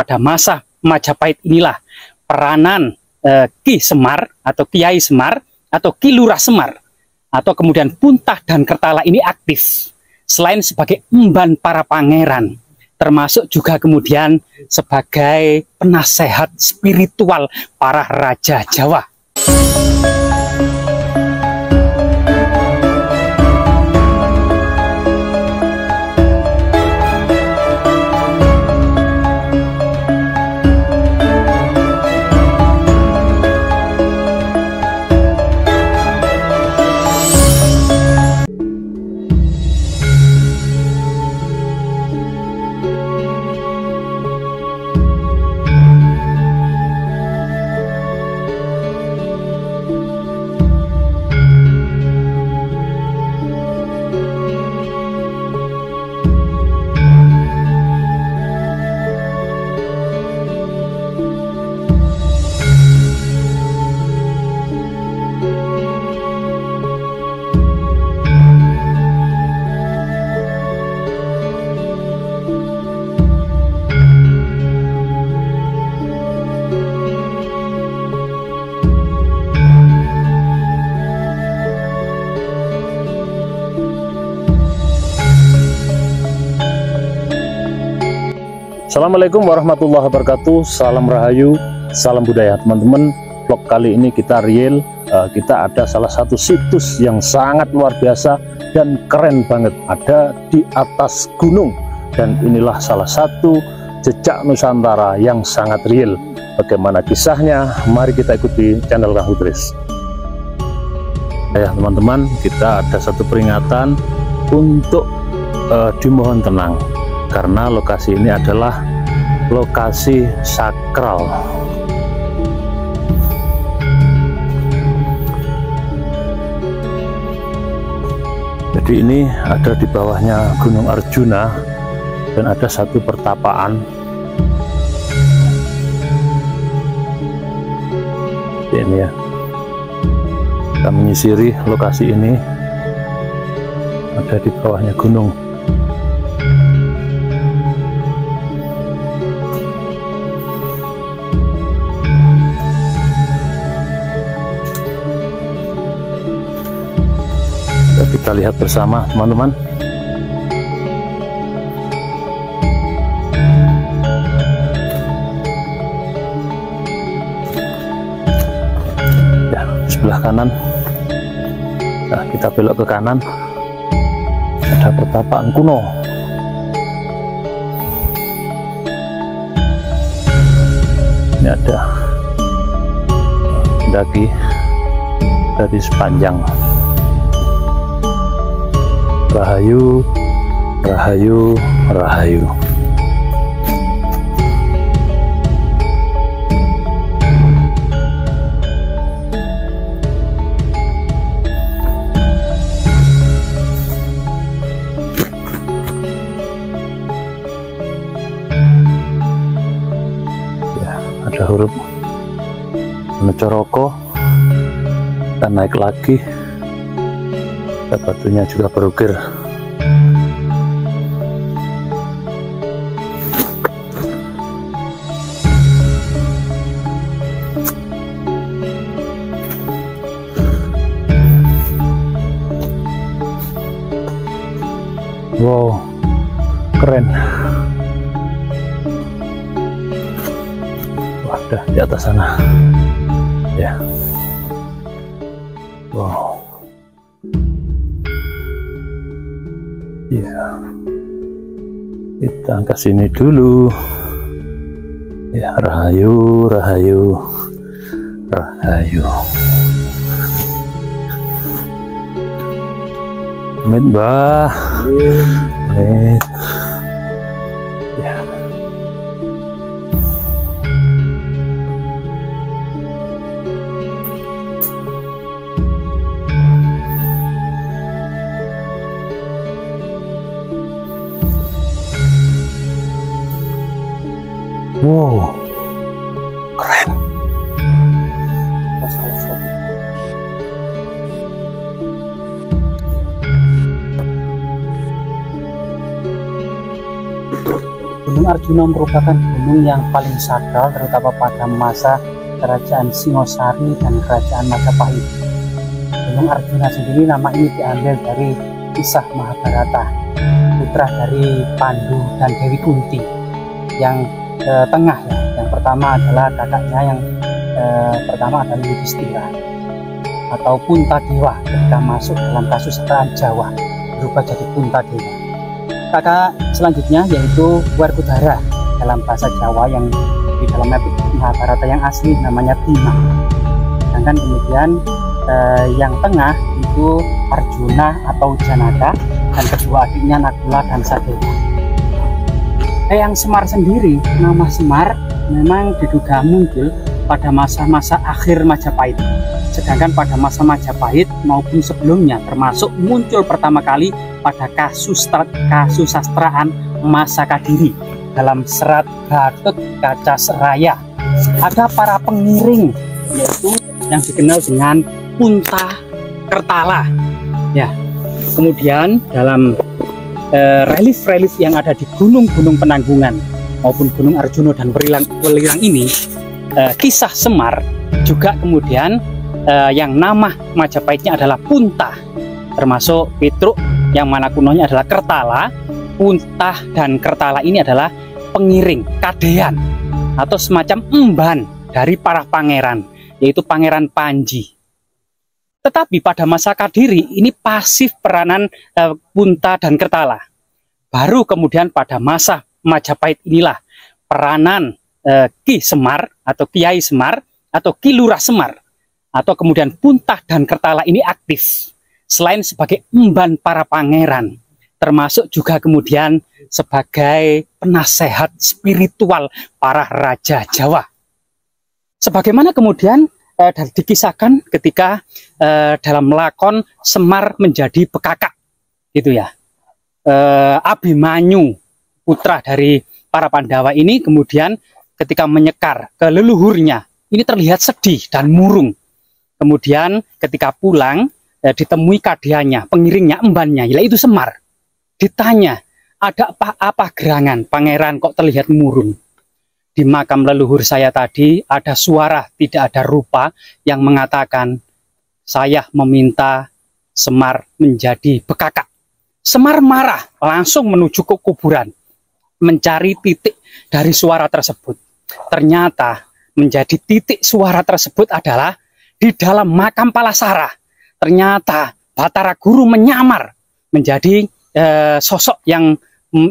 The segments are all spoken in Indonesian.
pada masa Majapahit inilah peranan Ki Semar atau Kiai Semar atau Ki Lurah Semar atau kemudian Puntah dan Kertala ini aktif selain sebagai emban para pangeran, termasuk juga kemudian sebagai penasehat spiritual para raja Jawa. Assalamualaikum warahmatullahi wabarakatuh. Salam Rahayu, salam budaya teman-teman. Vlog kali ini kita real, kita ada salah satu situs yang sangat luar biasa dan keren banget, ada di atas gunung, dan inilah salah satu jejak Nusantara yang sangat real. Bagaimana kisahnya? Mari kita ikuti channel Kang Hudris. Ya teman-teman, kita ada satu peringatan untuk dimohon tenang, karena lokasi ini adalah lokasi sakral. Jadi ini ada di bawahnya Gunung Arjuna dan ada satu pertapaan. Ini ya, kita menyisiri lokasi ini, ada di bawahnya gunung. Kita lihat bersama teman-teman. Ya, sebelah kanan. Nah, kita belok ke kanan. Ada pertapaan kuno. Ini ada daki dari sepanjang. Rahayu, Rahayu, Rahayu. Ya, ada huruf Mecoroko dan naik lagi. Batunya juga berukir. Wow, keren. Wah, ada di atas sana. Ya. Wow. Ya, kita ke sini dulu. Ya, Rahayu, Rahayu, Rahayu. Amit Mbah. Amit. Ya. Wow, keren. Gunung Arjuna merupakan gunung yang paling sakral terutama pada masa Kerajaan Singosari dan Kerajaan Majapahit. Gunung Arjuna sendiri nama ini diambil dari kisah Mahabharata, putra dari Pandu dan Dewi Kunti. Yang tengah ya, yang pertama adalah kakaknya yang pertama adalah Yudhistira atau Puntadewa ketika masuk dalam kasusaraan Jawa berubah jadi Puntadewa. Kakak selanjutnya yaitu Werkudara dalam bahasa Jawa yang di dalam epik Mahabharata yang asli namanya Bima. Sedangkan kemudian yang tengah itu Arjuna atau Janaka dan kedua adiknya Nakula dan Sadewa. Yang Semar sendiri, nama Semar memang diduga muncul pada masa-masa akhir Majapahit. Sedangkan pada masa Majapahit maupun sebelumnya termasuk muncul pertama kali pada kasusastraan masa Kadiri dalam serat Batut Kaca Seraya. Ada para pengiring yaitu yang dikenal dengan Punta Kertala. Ya. Kemudian dalam relief-relief yang ada di gunung-gunung Penanggungan maupun Gunung Arjuna dan Welirang ini, kisah Semar juga kemudian yang nama Majapahitnya adalah Punta, termasuk Petruk yang mana kunonya adalah Kertala. Punta dan Kertala ini adalah pengiring, kadean atau semacam emban dari para pangeran, yaitu Pangeran Panji. Tetapi pada masa Kadiri ini pasif peranan Punta dan Kertala. Baru kemudian pada masa Majapahit inilah peranan Ki Semar atau Kiai Semar atau Ki Lurah Semar atau kemudian Punta dan Kertala ini aktif. Selain sebagai emban para pangeran, termasuk juga kemudian sebagai penasehat spiritual para raja Jawa. Sebagaimana kemudian dikisahkan ketika dalam lakon Semar menjadi bekakak, gitu ya. Abimanyu putra dari para Pandawa ini kemudian ketika menyekar ke leluhurnya ini terlihat sedih dan murung. Kemudian ketika pulang ditemui kadeannya, pengiringnya, embannya, yaitu Semar. Ditanya, ada apa gerangan pangeran kok terlihat murung? Di makam leluhur saya tadi ada suara tidak ada rupa yang mengatakan saya meminta Semar menjadi bekakak. Semar marah langsung menuju ke kuburan mencari titik dari suara tersebut. Ternyata menjadi titik suara tersebut adalah di dalam makam Palasara. Ternyata Batara Guru menyamar menjadi sosok yang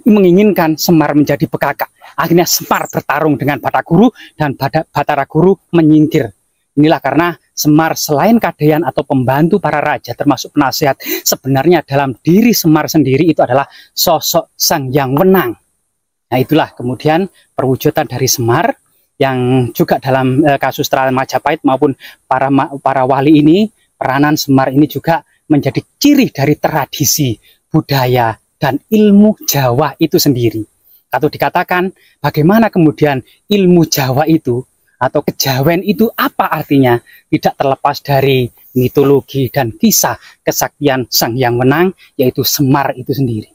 menginginkan Semar menjadi bekakak. Akhirnya Semar bertarung dengan Batara Guru dan Batara Guru menyingkir. Inilah karena Semar selain kadean atau pembantu para raja termasuk penasihat, sebenarnya dalam diri Semar sendiri itu adalah sosok Sang Hyang Wenang. Nah itulah kemudian perwujudan dari Semar yang juga dalam kasus Majapahit maupun para wali ini, peranan Semar ini juga menjadi ciri dari tradisi, budaya, dan ilmu Jawa itu sendiri. Atau dikatakan bagaimana kemudian ilmu Jawa itu atau kejawen itu apa artinya? Tidak terlepas dari mitologi dan kisah kesaktian Sang Hyang Wenang, yaitu Semar itu sendiri.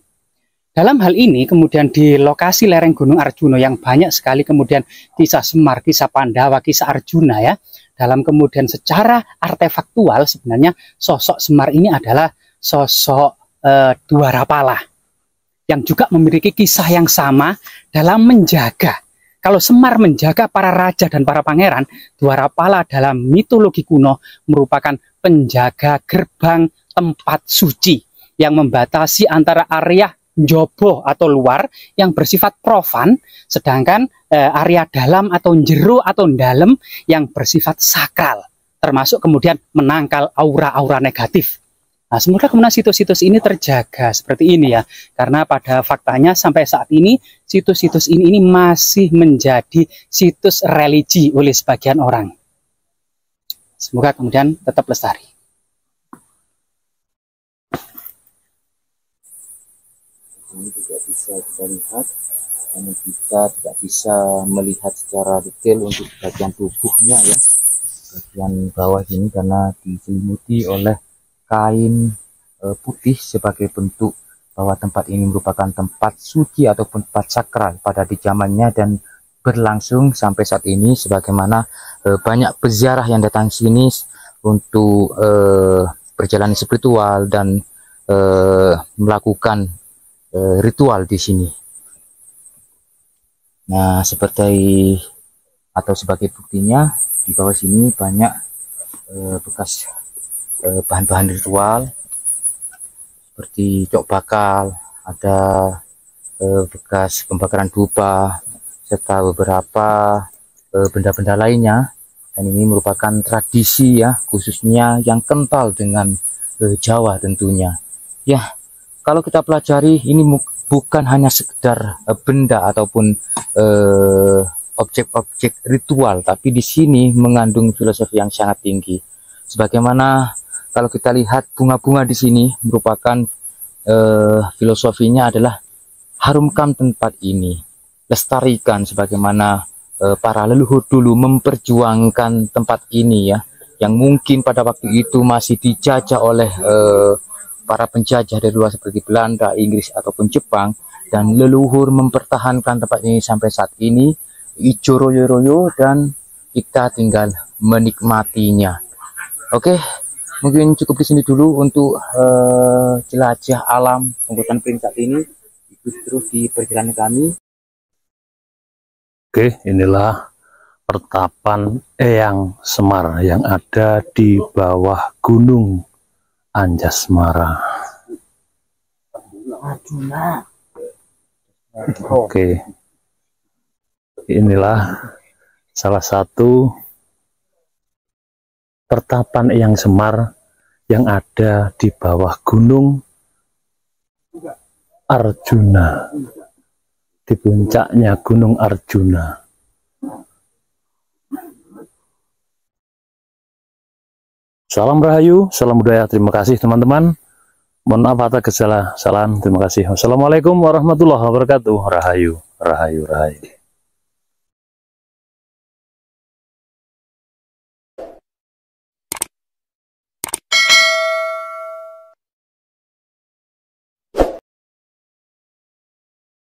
Dalam hal ini kemudian di lokasi lereng Gunung Arjuna yang banyak sekali kemudian kisah Semar, kisah Pandawa, kisah Arjuna ya. Dalam kemudian secara artefaktual sebenarnya sosok Semar ini adalah sosok Dwarapala yang juga memiliki kisah yang sama dalam menjaga. Kalau Semar menjaga para raja dan para pangeran, Dwarapala dalam mitologi kuno merupakan penjaga gerbang tempat suci yang membatasi antara area jobo atau luar yang bersifat profan, sedangkan area dalam atau jero atau dalam yang bersifat sakral, termasuk kemudian menangkal aura-aura negatif. Nah, semoga kemudian situs-situs ini terjaga seperti ini ya, karena pada faktanya sampai saat ini situs-situs ini masih menjadi situs religi oleh sebagian orang. Semoga kemudian tetap lestari. Ini tidak bisa kita lihat, karena kita tidak bisa melihat secara detail untuk bagian tubuhnya ya, bagian bawah ini karena diselimuti oleh kain putih sebagai bentuk bahwa tempat ini merupakan tempat suci ataupun tempat sakral pada di zamannya dan berlangsung sampai saat ini, sebagaimana banyak peziarah yang datang sini untuk perjalanan spiritual dan melakukan ritual di sini. Nah, seperti atau sebagai buktinya di bawah sini banyak bekas bahan-bahan ritual seperti cok bakal, ada bekas pembakaran dupa, serta beberapa benda-benda lainnya. Dan ini merupakan tradisi ya, khususnya yang kental dengan Jawa tentunya. Ya, kalau kita pelajari, ini bukan hanya sekedar benda ataupun objek-objek ritual, tapi di sini mengandung filosofi yang sangat tinggi. Sebagaimana kalau kita lihat bunga-bunga di sini merupakan filosofinya adalah harumkan tempat ini, lestarikan sebagaimana para leluhur dulu memperjuangkan tempat ini ya, yang mungkin pada waktu itu masih dijajah oleh para penjajah dari luar seperti Belanda, Inggris ataupun Jepang, dan leluhur mempertahankan tempat ini sampai saat ini, ijo royo-royo, dan kita tinggal menikmatinya. Oke, mungkin cukup di sini dulu untuk jelajah alam Pungkutan Pring saat ini. Ikuti terus di perjalanan kami. Oke, inilah pertapan Eyang Semar yang ada di bawah Gunung Anjasmara. Oke, inilah salah satu pertapan Eyang Semar yang ada di bawah Gunung Arjuna, di puncaknya Gunung Arjuna. Salam Rahayu, salam budaya. Terima kasih teman-teman. Mohon maaf atas kesalahan. Terima kasih. Wassalamualaikum warahmatullahi wabarakatuh. Rahayu, rahayu, rahayu.